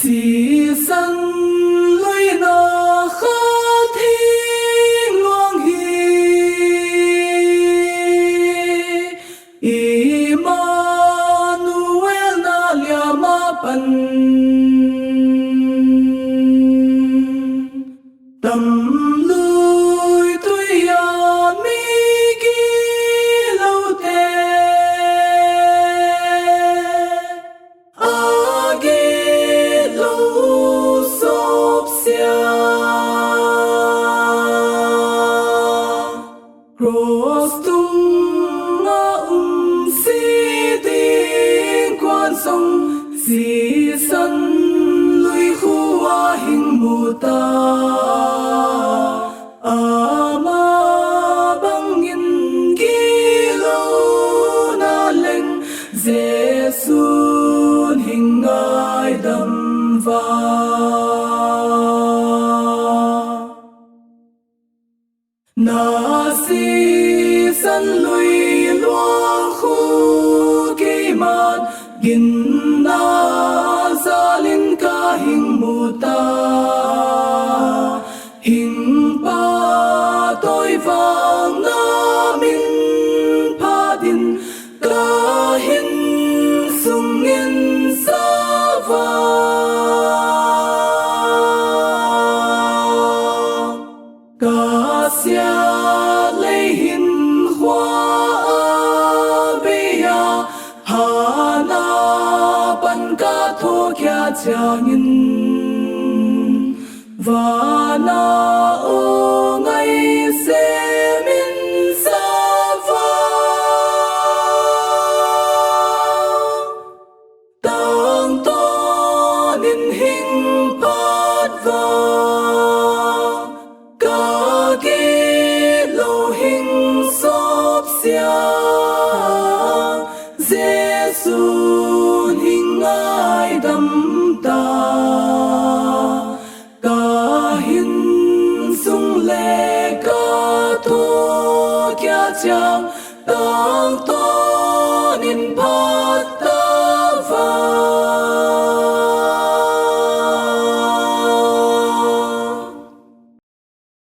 Xì sân lưới nà khá thiên loang hi Emmanuel na lia ma pan Tâm lưới tuy ya mi ghi lâu tê Cross tung na si tiếng quan sông si sân lưới khu hình mù ta ama băng in ghi lâu na lệnh Giêsu hình ai đầm va na si sân lùi loang khu kỳ mát gin na za linh ca hình mù ta hình pa tôi vang na min pa din ca hin sung in sa va ca sia lấy hin hoa bê ya hà na pan ca thô kia cha nghìn và na ô ngày sẽ min sa va tang to nin hình pat va ca ki lo hình sop sia Giêsu hình ai đắm ta ca hin sung lệ ca thô kia chang